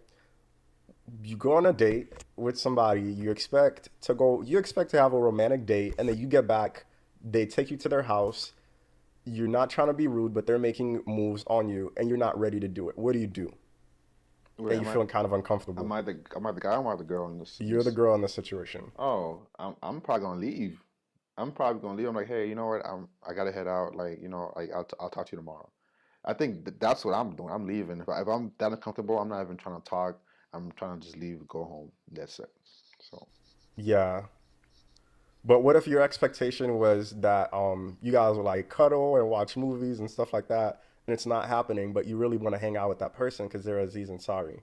Speaker 2: You go on a date with somebody, you expect to have a romantic date, and then you get back, they take you to their house. You're not trying to be rude, but they're making moves on you, and you're not ready to do it. What do you do?
Speaker 1: Wait,
Speaker 2: And you're feeling kind of uncomfortable.
Speaker 1: am I the guy or am I the girl in this? In
Speaker 2: You're the
Speaker 1: this?
Speaker 2: girl in this situation.
Speaker 1: Oh, I'm probably gonna leave. I'm probably gonna leave. I'm like, hey, you know what? I gotta head out. Like, like I'll talk to you tomorrow. I think that's what I'm doing. I'm leaving. If I'm that uncomfortable, I'm not even trying to talk. I'm trying to just leave, go home. That's it. So
Speaker 2: Yeah. But what if your expectation was that you guys would like cuddle and watch movies and stuff like that, and it's not happening, but you really want to hang out with that person because they're Aziz Ansari?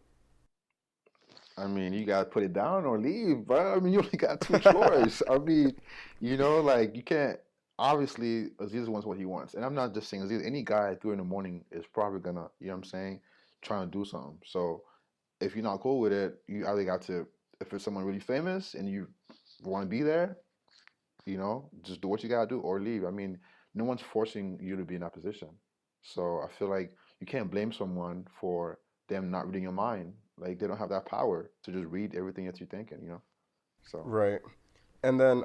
Speaker 1: I mean, you gotta put it down or leave, bro. I mean, you only got two choices. I mean, like you can't. Obviously, Aziz wants what he wants, and I'm not just saying Aziz. Any guy at 3 in the morning is probably gonna, what I'm saying, trying to do something. So if you're not cool with it, you either got to, if it's someone really famous and you want to be there, just do what you gotta do or leave. I mean, no one's forcing you to be in that position. So I feel like you can't blame someone for them not reading your mind. Like they don't have that power to just read everything that you're thinking. So
Speaker 2: Right. And then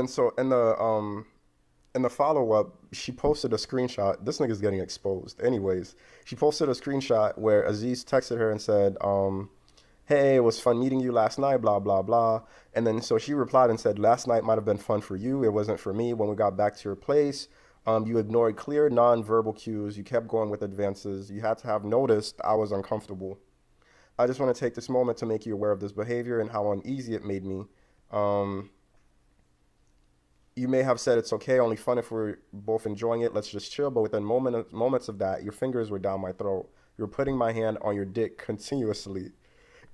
Speaker 2: so in the follow up, she posted a screenshot. This nigga's getting exposed. Anyways, she posted a screenshot where Aziz texted her and said, hey, it was fun meeting you last night, blah, blah, blah. And then so she replied and said, last night might have been fun for you. It wasn't for me. When we got back to your place, you ignored clear non-verbal cues. You kept going with advances. You had to have noticed I was uncomfortable. I just want to take this moment to make you aware of this behavior and how uneasy it made me. Um, you may have said it's okay, only fun if we're both enjoying it. Let's just chill. But within moments of that, your fingers were down my throat. You were putting my hand on your dick continuously.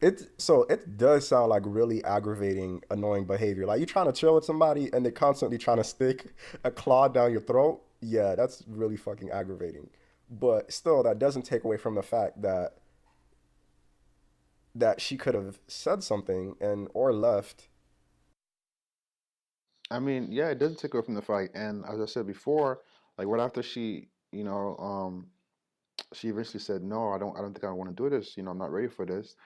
Speaker 2: It does sound like really aggravating, annoying behavior. Like you trying to chill with somebody and they're constantly trying to stick a claw down your throat. Yeah, that's really fucking aggravating. But still, that doesn't take away from the fact that she could have said something and or left.
Speaker 1: I mean, yeah, it doesn't take away from the fight. And as I said before, like right after she eventually said, no, I don't think I want to do this. I'm not ready for this.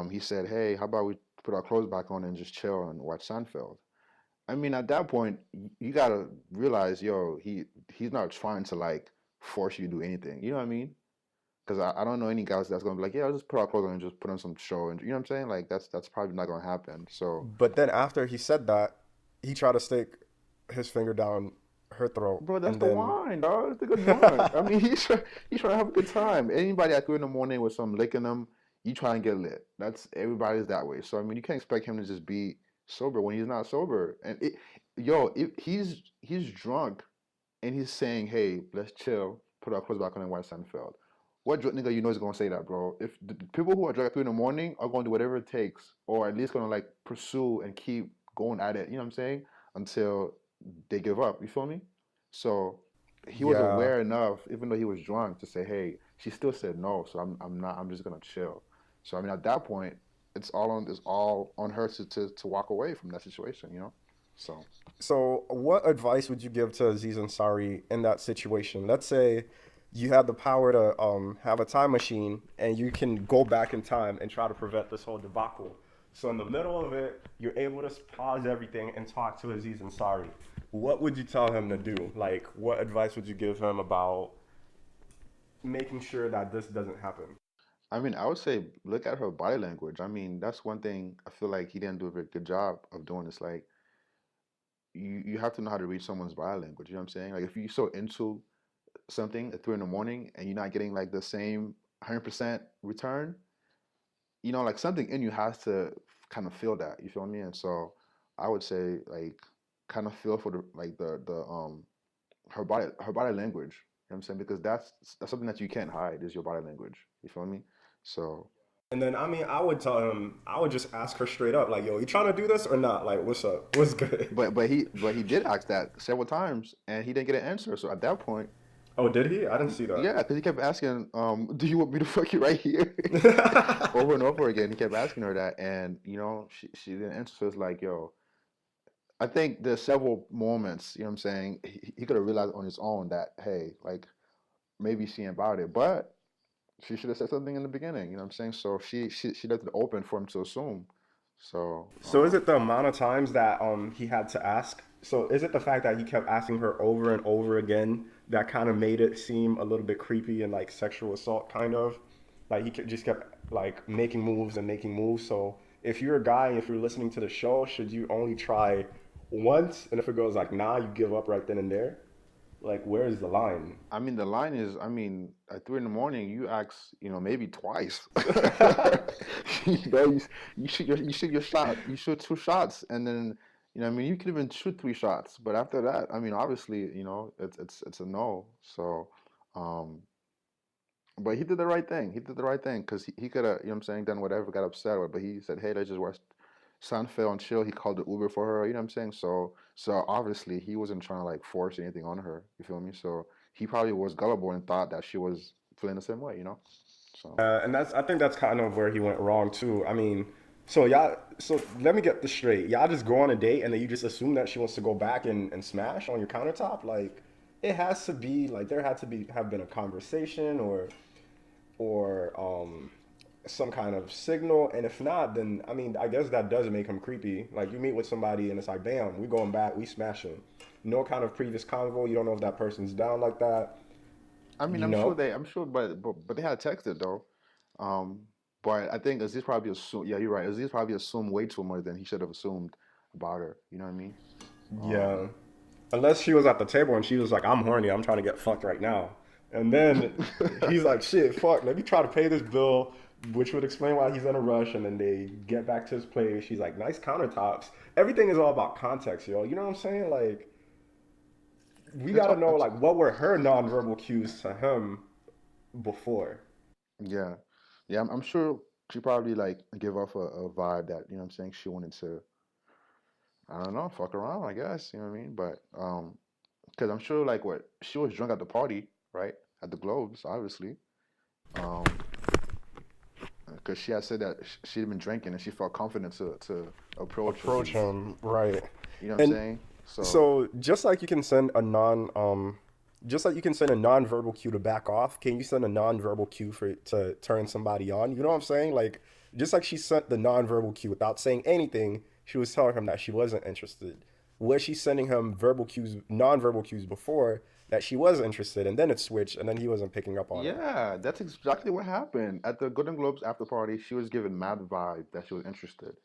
Speaker 1: He said, hey, how about we put our clothes back on and just chill and watch Seinfeld? I mean, at that point, you gotta realize, yo, he's not trying to like force you to do anything. You know what I mean? Because I don't know any guys that's gonna be like, yeah, I'll just put our clothes on and just put on some show, and you know what I'm saying? Like that's probably not gonna happen. So,
Speaker 2: But then after he said that, he tried to stick his finger down her throat,
Speaker 1: bro, that's
Speaker 2: and
Speaker 1: the
Speaker 2: then
Speaker 1: wine, dog. That's the good wine. I mean, he's trying to have a good time. Anybody at 3 in the morning with some lick in them, you try and get lit. That's everybody's that way. So I mean, you can't expect him to just be sober when he's not sober. And if he's drunk and he's saying, "Hey, let's chill, put our clothes back on and watch Seinfeld." What drunk nigga you know is gonna say that, bro? If the people who are drunk at 3 in the morning are gonna do whatever it takes, or at least gonna like pursue and keep going at it, you know what I'm saying? Until they give up. You feel me? So he was
Speaker 2: yeah.
Speaker 1: aware enough, even though he was drunk, to say, "Hey," she still said no. So I'm not. I'm just gonna chill. So I mean, at that point, it's all on her to walk away from that situation. So
Speaker 2: So, what advice would you give to Aziz Ansari in that situation? Let's say you had the power to have a time machine and you can go back in time and try to prevent this whole debacle. So, in the middle of it, you're able to pause everything and talk to Aziz Ansari. What would you tell him to do? Like, what advice would you give him about making sure that this doesn't happen?
Speaker 1: I mean, I would say look at her body language. I mean, that's one thing I feel like he didn't do a very good job of doing. Is like you have to know how to read someone's body language. You know what I'm saying? Like if you're so into something at 3 in the morning and you're not getting like the same 100% return, like something in you has to kind of feel that. You feel me? And so I would say like kind of feel for the her body language. You know what I'm saying? Because that's something that you can't hide is your body language. You feel me? So
Speaker 2: And then, I mean, I would tell him, I would just ask her straight up, like, yo, you trying to do this or not? Like, what's up? What's good?
Speaker 1: but he did ask that several times and he didn't get an answer. So at that point,
Speaker 2: Oh, did he? I didn't see that.
Speaker 1: yeah, because he kept asking, do you want me to fuck you right here? Over and over again. He kept asking her that, and she didn't answer. So it's like, yo, I think there's several moments, you know what I'm saying? He could have realized on his own that, hey, like maybe she ain't about it, but she should have said something in the beginning, you know what I'm saying? So she left it open for him to assume. So,
Speaker 2: So is it the amount of times that he had to ask? So is it the fact that he kept asking her over and over again that kind of made it seem a little bit creepy and like sexual assault kind of? Like just kept like making moves and making moves. So if you're a guy, if you're listening to the show, should you only try once? And if it goes like, nah, you give up right then and there? Like, where is the line?
Speaker 1: I mean, the line is, I mean, at 3 in the morning, you ask, maybe twice. You, you shoot your shot, you shoot two shots, and then, I mean, you could even shoot three shots, but after that, I mean, obviously, it's a no. So, um, but he did the right thing. He did the right thing because he could have, what I'm saying, done whatever, got upset with, but he said, hey, let's just watch Seinfeld and chill. He called the Uber for her, you know what I'm saying? So obviously he wasn't trying to like force anything on her, you feel me? So he probably was gullible and thought that she was feeling the same way, you know? So
Speaker 2: And I think that's kind of where he went wrong too. I mean, so let me get this straight. Y'all just go on a date and then you just assume that she wants to go back and smash on your countertop? Like, it has to be like there had to be have been a conversation or some kind of signal. And if not, then I mean, I guess that does make him creepy. Like, you meet with somebody and it's like, bam, we going back, we smashing. No kind of previous convo. You don't know if that person's down like that.
Speaker 1: I mean,
Speaker 2: You know?
Speaker 1: I'm sure, but they had texted though. Um, but I think Aziz probably assumed, yeah, you're right. Aziz probably assumed way too much than he should have assumed about her. You know what I mean?
Speaker 2: Yeah.
Speaker 1: Um,
Speaker 2: Unless she was at the table and she was like, I'm horny, I'm trying to get fucked right now. And then he's like, shit, fuck, let me try to pay this bill, which would explain why he's in a rush. And then they get back to his place. She's like, nice countertops. Everything is all about context, yo. You know what I'm saying? Like, we
Speaker 1: it's,
Speaker 2: gotta know,
Speaker 1: it's,
Speaker 2: like, what were her nonverbal cues to him before.
Speaker 1: yeah, yeah. I'm sure she probably like give off a vibe that what I'm saying she wanted to. I don't know, fuck around, I guess. You know what I mean? But because I'm sure like what she was drunk at the party, right? At the Globes, obviously. Um, because she had said that she'd been drinking and she felt confident to approach
Speaker 2: Approach
Speaker 1: Aziz.
Speaker 2: him, right.
Speaker 1: You know what I'm
Speaker 2: And
Speaker 1: saying? So
Speaker 2: so just like you can send a just like you can send a non-verbal cue to back off, can you send a non-verbal cue for to turn somebody on? You know what I'm saying? Like, just like she sent the non-verbal cue without saying anything, she was telling him that she wasn't interested. Was she sending him verbal cues, non-verbal cues before that she was interested, and then it switched, and then he wasn't picking up on it?
Speaker 1: yeah, that's exactly what happened at the Golden Globes after party. She was given mad vibe that she was interested,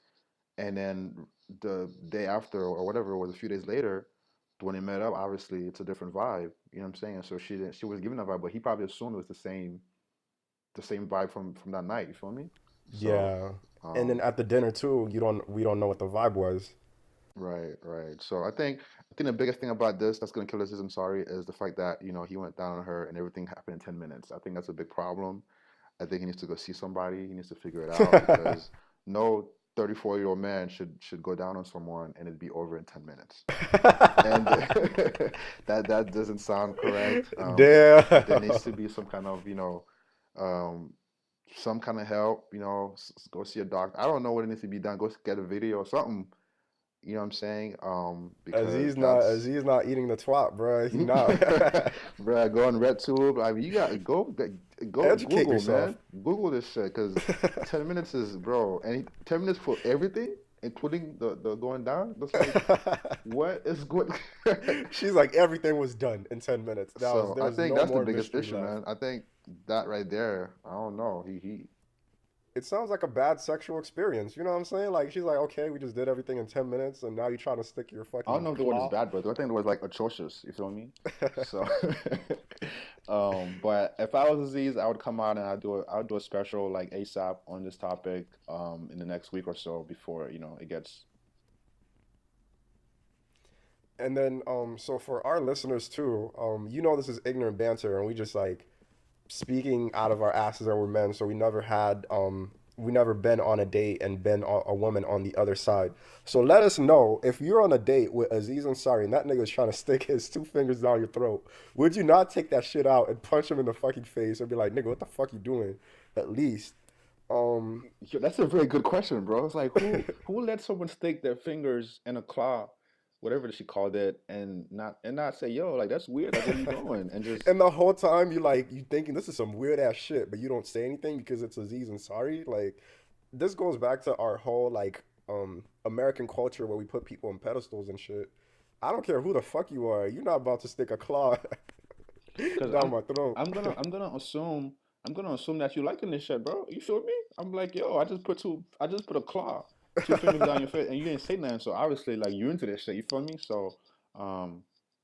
Speaker 1: and then the day after or whatever it was, a few days later, when they met up, obviously it's a different vibe. You know what I'm saying? So she didn't, she was given that vibe, but he probably assumed it was the same vibe from that night. You feel me? So,
Speaker 2: Yeah. And then
Speaker 1: um,
Speaker 2: at the dinner too, we don't know what the vibe was.
Speaker 1: right, right. So I think the biggest thing about this that's gonna kill Aziz Ansari is the fact that he went down on her and everything happened in 10 minutes. I think that's a big problem. I think he needs to go see somebody. He needs to figure it out because no 34-year-old man should go down on someone and it'd be over in 10 minutes. And that doesn't sound correct. There
Speaker 2: Damn.
Speaker 1: needs to be some kind of um, some kind of help. Go see a doctor. I don't know what needs to be done. Go get a video or something. You know what I'm saying? Because that's
Speaker 2: Aziz not eating the twat, bro. He not.
Speaker 1: Bruh, go on RedTube. I mean, you got to go
Speaker 2: Educate
Speaker 1: Google,
Speaker 2: yourself.
Speaker 1: man. Google this shit because 10 minutes is, bro, and 10 minutes for everything, including the going down. That's like, what is going?
Speaker 2: She's like, everything was done in 10 minutes.
Speaker 1: So
Speaker 2: There
Speaker 1: I
Speaker 2: was
Speaker 1: think
Speaker 2: no
Speaker 1: that's the
Speaker 2: more
Speaker 1: biggest
Speaker 2: mystery
Speaker 1: issue,
Speaker 2: left.
Speaker 1: man. I think that right there. I don't know. He
Speaker 2: It sounds like a bad sexual experience. You know what I'm saying? Like, she's like, okay, we just did everything in 10 minutes, and now you're trying to stick your
Speaker 1: I don't
Speaker 2: fucking
Speaker 1: know if the word is
Speaker 2: claw.
Speaker 1: bad, but I think the word is like atrocious. You feel me? So, but if I was Aziz, I would come out and I would do a special like ASAP on this topic in the next week or so before it gets.
Speaker 2: And then, so for our listeners too, this is ignorant banter, and we just like speaking out of our asses, and we're men, so we never been on a date and been a woman on the other side. So let us know if you're on a date with Aziz Ansari and that nigga's trying to stick his two fingers down your throat. Would you not take that shit out and punch him in the fucking face and be like, nigga, what the fuck you doing? At least, um,
Speaker 1: Yo, that's a very good question, bro. It's like who let someone stick their fingers in a claw, whatever she called it, and not say, yo, like that's weird. Like what are you doing? And just
Speaker 2: and the whole time you thinking this is some weird ass shit, but you don't say anything because it's Aziz Ansari. Like, this goes back to our whole like American culture where we put people on pedestals and shit. I don't care who the fuck you are. You're not about to stick a claw
Speaker 1: because
Speaker 2: down my throat.
Speaker 1: I'm gonna assume that you liking this shit, bro. You feel me? I'm like, yo, I just put a claw. two fingers down your face, and you didn't say nothing. So obviously, like you into this shit. You feel me? So,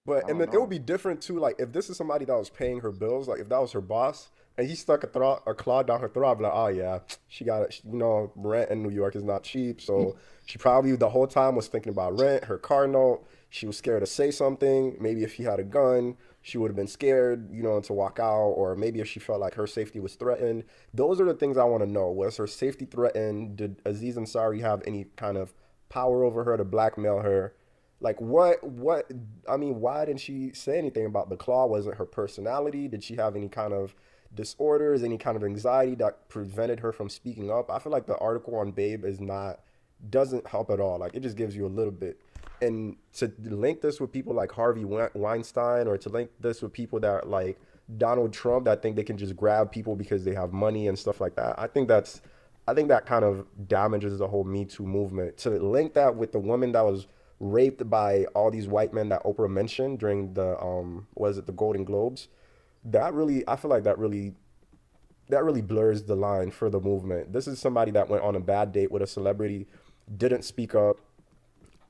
Speaker 3: But
Speaker 1: I
Speaker 3: and
Speaker 1: don't
Speaker 3: then it would
Speaker 1: know.
Speaker 3: be different too. Like if this is somebody that was paying her bills, like if that was her boss, and he stuck a claw down her throat, I'd be like, oh yeah, she got it. You know, rent in New York is not cheap, so she probably the whole time was thinking about rent, her car note. She was scared to say something. Maybe if he had a gun, she would have been scared, you know, to walk out, or maybe if she felt like her safety was threatened. Those are the things I want to know. Was her safety threatened? Did Aziz Ansari have any kind of power over her to blackmail her? Like what I mean, why didn't she say anything about the claw? Was it her personality? Did she have any kind of disorders, any kind of anxiety that prevented her from speaking up? I feel like the article on Babe is not doesn't help at all. Like it just gives you a little bit. And to link this with people like Harvey Weinstein, or to link this with people that like Donald Trump that think they can just grab people because they have money and stuff like that. I think that kind of damages the whole Me Too movement. To link that with the woman that was raped by all these white men that Oprah mentioned during the was it the Golden Globes? That really, I feel like that really blurs the line for the movement. This is somebody that went on a bad date with a celebrity, didn't speak up,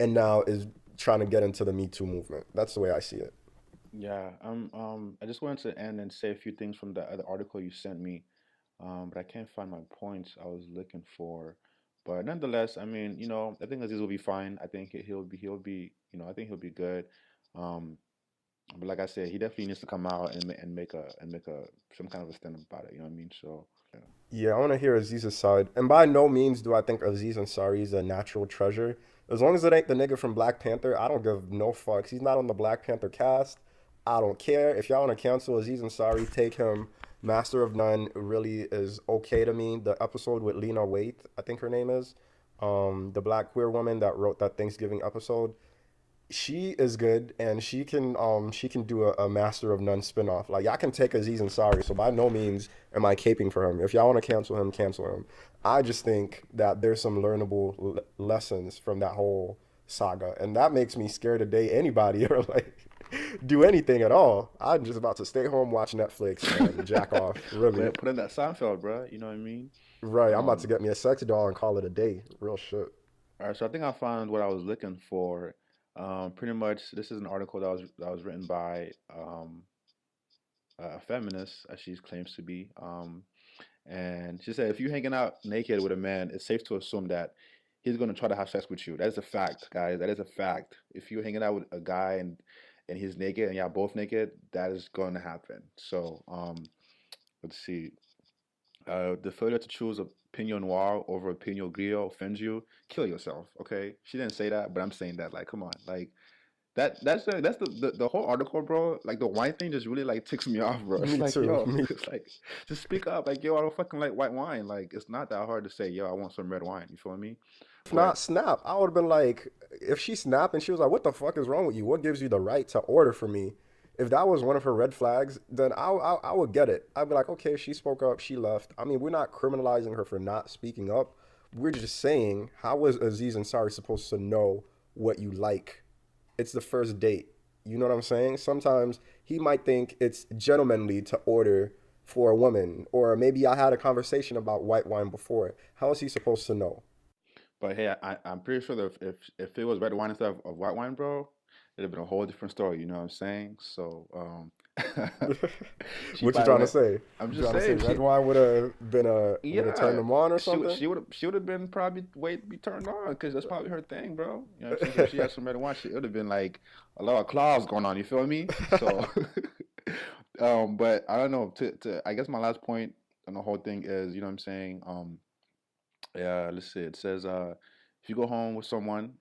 Speaker 3: and now is trying to get into the Me Too movement. That's the way I see it.
Speaker 1: Yeah, I just wanted to end and say a few things from the other article you sent me, but I can't find my points I was looking for. But nonetheless, I mean, I think Aziz will be fine. I think he'll be, I think he'll be good. Um, but like I said, he definitely needs to come out and make a some kind of a stand about it. You know what I mean? So yeah.
Speaker 3: Yeah, I want to hear Aziz's side. And by no means do I think Aziz Ansari is a natural treasure. As long as it ain't the nigga from Black Panther, I don't give no fucks. He's not on the Black Panther cast. I don't care. If y'all want to cancel Aziz Ansari, take him. Master of None really is okay to me. The episode with Lena Waithe, I think her name is, the black queer woman that wrote that Thanksgiving episode, she is good, and she can do a Master of None spinoff. Like, y'all can take Aziz Ansari, so by no means am I caping for him. If y'all want to cancel him, cancel him. I just think that there's some learnable lessons from that whole saga, and that makes me scared to date anybody or like do anything at all. I'm just about to stay home, watch Netflix, and jack off. Really,
Speaker 1: Put in that Seinfeld, bro. You know what I mean?
Speaker 3: right? I'm about to
Speaker 1: Um,
Speaker 3: get me a sex doll and call it a day. Real shit.
Speaker 1: all right, so I think I found what I was looking for. Pretty much, this is an article that was written by a feminist, as she claims to be. And she said, if you're hanging out naked with a man, it's safe to assume that he's going to try to have sex with you. That is a fact, guys. That is a fact. If you're hanging out with a guy and he's naked and y'all both naked, that is going to happen. So, let's see. The failure to choose a Pinot Noir over a Pinot Grillo offends you. Kill yourself, okay? She didn't say that, but I'm saying that. Like, come on, like that's the whole article, bro. Like the wine thing just really like ticks me off, bro. It's
Speaker 3: Me
Speaker 1: like,
Speaker 3: too.
Speaker 1: yo,
Speaker 3: Me
Speaker 1: it's like just speak up, like yo, I don't fucking like white wine. Like it's not that hard to say, yo, I want some red wine. You feel me?
Speaker 3: If
Speaker 1: But
Speaker 3: not snap, I would have been like, if she snapped and she was like, "What the fuck is wrong with you? What gives you the right to order for me?" If that was one of her red flags, then I would get it. I'd be like, okay, she spoke up, she left. I mean, we're not criminalizing her for not speaking up. We're just saying, how was Aziz Ansari supposed to know what you like? It's the first date. You know what I'm saying? Sometimes he might think it's gentlemanly to order for a woman, or maybe I had a conversation about white wine before. How is he supposed to know?
Speaker 1: hey, I'm pretty sure that if it was red wine instead of white wine, bro, it'd have been a whole different story. You know what I'm saying? So she
Speaker 3: What you
Speaker 1: probably
Speaker 3: trying to
Speaker 1: would.
Speaker 3: say?
Speaker 1: I'm
Speaker 3: You
Speaker 1: just
Speaker 3: trying to say
Speaker 1: saying
Speaker 3: red
Speaker 1: she.
Speaker 3: wine would have turned
Speaker 1: Yeah,
Speaker 3: them on or
Speaker 1: she would
Speaker 3: something?
Speaker 1: she would have been probably way to be turned on because that's probably her thing, bro. You know what I'm saying? 'Cause if she had some red wine, she would have been like a lot of claws going on. You feel me? So, but I don't know. To I guess my last point on the whole thing is, you know what I'm saying? Yeah, let's see. It says, if you go home with someone,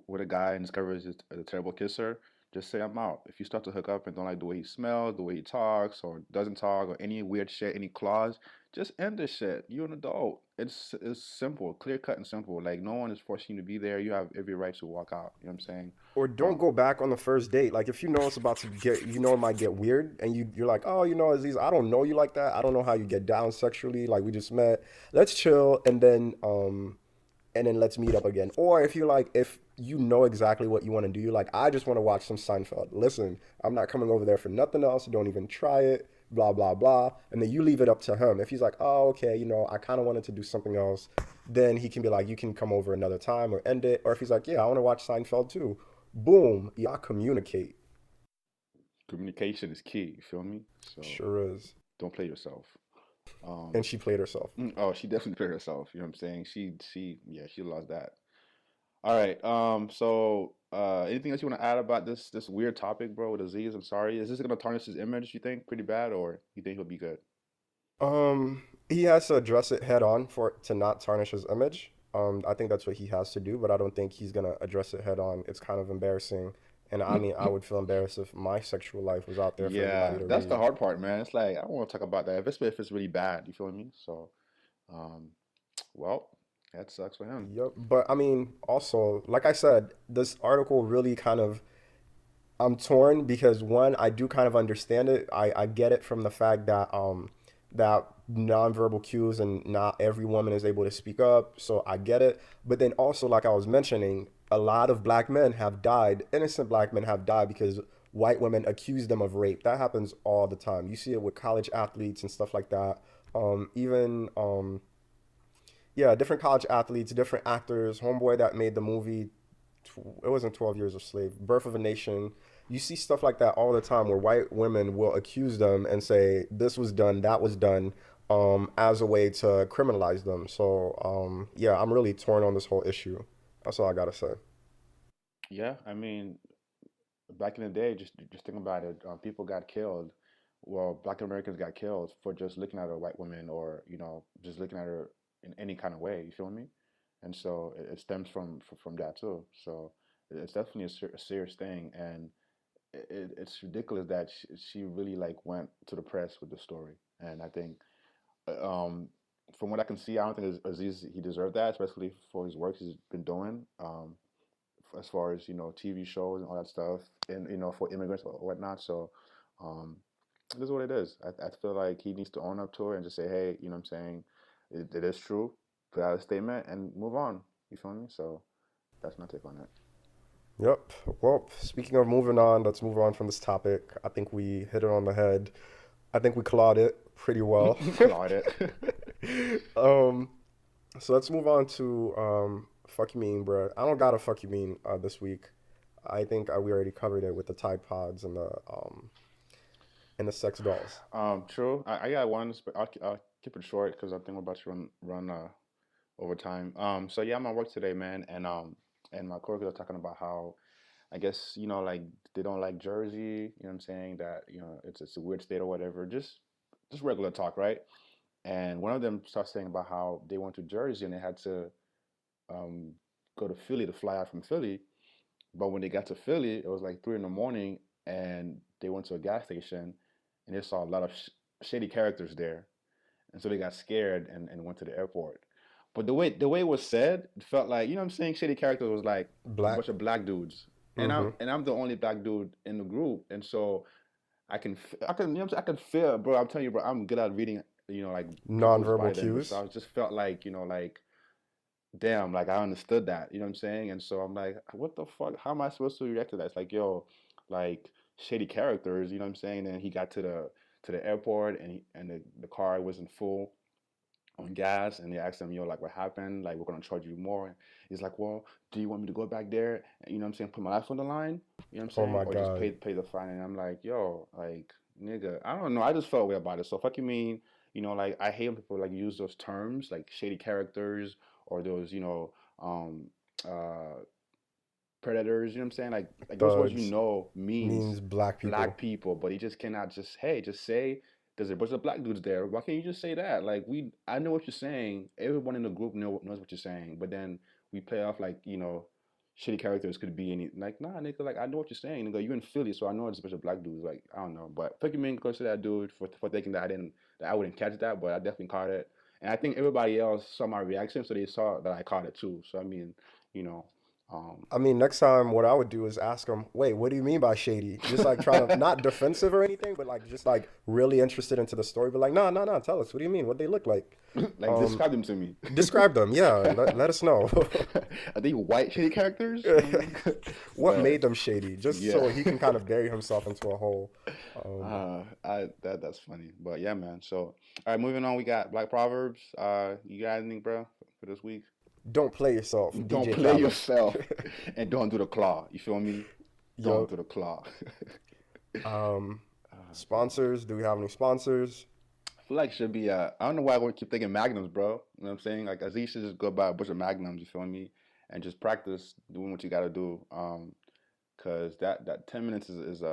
Speaker 1: with a guy and discovers he's a terrible kisser, just say I'm out. If you start to hook up and don't like the way he smells, the way he talks, or doesn't talk, or any weird shit, any clause, just end this shit. You're an adult. It's simple, clear cut and simple. Like no one is forcing you to be there. You have every right to walk out. You know what I'm saying?
Speaker 3: Or don't
Speaker 1: Um,
Speaker 3: go back on the first date. Like if you know it's about to get, you know it might get weird, and you're like, oh, you know, Aziz, I don't know you like that. I don't know how you get down sexually. Like we just met. Let's chill, and then let's meet up again. Or if you're like, if you know exactly what you want to do, you're like, I just want to watch some Seinfeld. Listen, I'm not coming over there for nothing else. Don't even try it. Blah blah blah. And then you leave it up to him. If he's like, oh, okay, you know, I kind of wanted to do something else, then he can be like, you can come over another time or end it. Or if he's like, yeah, I want to watch Seinfeld too, boom, y'all communicate.
Speaker 1: Communication is key. You feel me? So
Speaker 3: Sure is.
Speaker 1: don't play yourself.
Speaker 3: And
Speaker 1: Um,
Speaker 3: she played herself.
Speaker 1: oh, she definitely played herself. You know what I'm saying? Yeah, she lost that. All right. Anything else you want to add about this weird topic, bro, with Aziz Ansari? Is this gonna tarnish his image? You think pretty bad, or you think he'll be good?
Speaker 3: He has to address it head on for it to not tarnish his image. I think that's what he has to do, but I don't think he's gonna address it head on. It's kind of embarrassing, and I mean, I would feel embarrassed if my sexual life was out there for everybody
Speaker 1: Yeah,
Speaker 3: to
Speaker 1: that's the
Speaker 3: read.
Speaker 1: hard part, man. It's like I don't want to talk about that if it's really bad. You feel me? So, um, well, that sucks for him.
Speaker 3: Yep. But I mean, also, like I said, this article really kind of I'm torn because one, I do kind of understand it. I get it from the fact that that nonverbal cues and not every woman is able to speak up. So I get it. But then also, like I was mentioning, a lot of black men have died, innocent black men have died because white women accuse them of rape. That happens all the time. You see it with college athletes and stuff like that. Even yeah, different college athletes, different actors. Homeboy that made the movie, it wasn't 12 Years a Slave, Birth of a Nation. You see stuff like that all the time where white women will accuse them and say this was done, that was done, as a way to criminalize them. So yeah, I'm really torn on this whole issue. That's all I gotta say.
Speaker 1: Yeah, I mean, back in the day, just think about it. People got killed. Well, Black Americans got killed for just looking at a white woman, or just looking at her in any kind of way. You feel me? And so it stems from that too. So it's definitely a serious thing, and it's ridiculous that she really like went to the press with the story. And I think, um, from what I can see, I don't think Aziz he deserved that, especially for his work he's been doing. As far as TV shows and all that stuff, and for immigrants or whatnot. So, um, it is what it is. I feel like he needs to own up to it and just say, hey, you know what I'm saying, it is true. Put out a statement and move on. You feel me? So that's my take on
Speaker 3: Yep. Well, speaking of moving on, let's move on from this topic. I think we hit it on the head. I think we clawed it pretty well.
Speaker 1: it. Claude it.
Speaker 3: um, So let's move on to fuck you mean, bro. I don't got a fuck you mean this week. I think we already covered it with the Tide Pods and the sex dolls.
Speaker 1: True. I got one, but I'll keep it short because I think we're about to run over time. So yeah, I'm at work today, man, and my coworkers are talking about how I guess like they don't like Jersey. You know what I'm saying? That it's a weird state or whatever. Just regular talk, right? And one of them starts saying about how they went to Jersey and they had to um, go to Philly to fly out from Philly. But when they got to Philly, it was like 3 in the morning, and they went to a gas station, and they saw a lot of shady characters there, and so they got scared and went to the airport. But the way it was said, it felt like what I'm saying. Shady characters was like a
Speaker 3: Black.
Speaker 1: bunch of black dudes, and I'm
Speaker 3: Mm-hmm.
Speaker 1: and I'm the only black dude in the group, and so I can, I can feel, bro. I'm telling you, bro. I'm good at reading, like people's
Speaker 3: Nonverbal
Speaker 1: body language. So
Speaker 3: cues.
Speaker 1: I just felt like, like damn, like I understood that. You know what I'm saying? And so I'm like, what the fuck? How am I supposed to react to that? It's like, yo, like shady characters. You know what I'm saying? And he got to the airport, and the car wasn't full on gas, and they asked him, like what happened? Like we're gonna charge you more. He's like, well, do you want me to go back there? You know what I'm saying? Put my life on the line. You know what I'm
Speaker 3: Oh
Speaker 1: saying?
Speaker 3: my
Speaker 1: Or just
Speaker 3: God.
Speaker 1: pay the fine. And I'm like, yo, like nigga, I don't know. I just felt weird about it. So fuck you mean, like I hate when people like use those terms like shady characters or those, um uh predators, you know what I'm saying? Like those words
Speaker 3: Thugs
Speaker 1: means
Speaker 3: means black
Speaker 1: black
Speaker 3: people.
Speaker 1: people, but he just cannot just hey, just say there's a bunch of black dudes there. Why can't you just say that? Like I know what you're saying. Everyone in the group knows what you're saying, but then we play off like, shitty characters could be any like nah nigga, like I know what you're saying. Nigga, you in Philly, so I know it's a bunch of black dudes. Like, I don't know. But fuck you mean close to that dude for thinking that I wouldn't catch that, but I definitely caught it. And I think everybody else saw my reaction, so they saw that I caught it too. So I mean, you know,
Speaker 3: I mean, next time what I would do is ask him, wait, what do you mean by shady? Just like trying to, not defensive or anything, but like just like really interested into the story. But like, no, no, no, tell us, what do you mean? What they look like?
Speaker 1: Like
Speaker 3: Um,
Speaker 1: describe them to me.
Speaker 3: Describe them, yeah. Let us know.
Speaker 1: Are they white shady characters?
Speaker 3: What
Speaker 1: But
Speaker 3: made them shady? Just
Speaker 1: yeah.
Speaker 3: so he can kind of bury himself into a hole.
Speaker 1: That's funny. But yeah, man. So all right, moving on. We got Black Proverbs. You got anything, bro, for this week?
Speaker 3: Don't play yourself,
Speaker 1: Don't
Speaker 3: DJ
Speaker 1: play
Speaker 3: Khaled.
Speaker 1: yourself and don't do the claw. You feel me? Don't
Speaker 3: Yo,
Speaker 1: do the claw.
Speaker 3: um,
Speaker 1: Uh,
Speaker 3: sponsors. Do we have any sponsors?
Speaker 1: I feel like it should be I don't know why I keep thinking magnums, bro. You know what I'm saying? Like Aziz should just go buy a bunch of magnums, you feel me? And just practice doing what you gotta do. Cause that 10 minutes is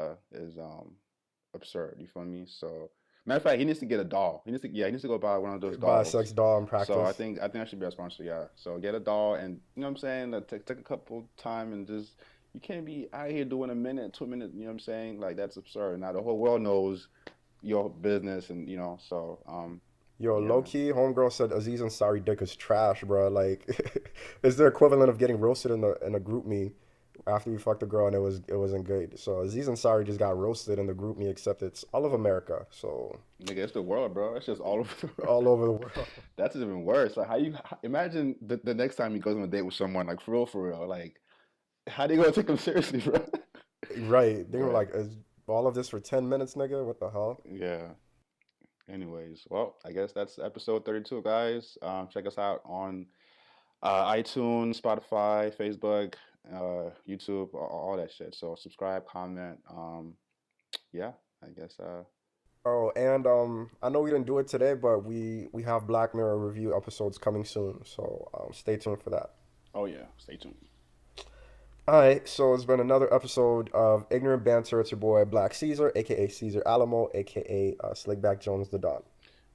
Speaker 1: absurd, you feel me? So matter of fact, he needs to get a doll. He needs to go buy one of those
Speaker 3: Buy a
Speaker 1: dolls.
Speaker 3: sex doll in
Speaker 1: So I
Speaker 3: practice.
Speaker 1: think I think that should be our sponsor, yeah. So get a doll and you know what I'm saying? Like, take a couple time and just you can't be out here doing a minute, 2 minutes, you know what I'm saying? Like that's absurd. Now the whole world knows your business and you know, so
Speaker 3: Yo,
Speaker 1: yeah,
Speaker 3: low
Speaker 1: man.
Speaker 3: key, homegirl said Aziz Ansari dick is trash, bro. Like, it's the equivalent of getting roasted in a group me after you fucked a girl and it wasn't good. So Aziz Ansari just got roasted in the group me, except it's all of America, so
Speaker 1: Nigga, it's the world, bro. It's just all over the world.
Speaker 3: all over the world.
Speaker 1: That's even worse. Like imagine the next time he goes on a date with someone, like for real. Like how they gonna take him seriously, bro?
Speaker 3: Right? They were
Speaker 1: Right.
Speaker 3: like, is all of this for 10 minutes, nigga? What the hell?
Speaker 1: Yeah. Anyways, well, I guess that's episode 32, guys. Check us out on iTunes, Spotify, Facebook, YouTube, all that shit. So subscribe, comment. Yeah, I guess.
Speaker 3: Oh, and I know we didn't do it today, but we have Black Mirror review episodes coming soon, so stay tuned for that.
Speaker 1: Oh yeah, stay tuned.
Speaker 3: All right, so it's been another episode of Ignorant Banter. It's your boy Black Caesar, aka Caesar Alamo, aka Slickback Jones the Don.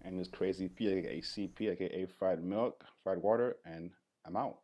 Speaker 1: And this crazy P, aka CP, aka fried milk, fried water, and I'm out.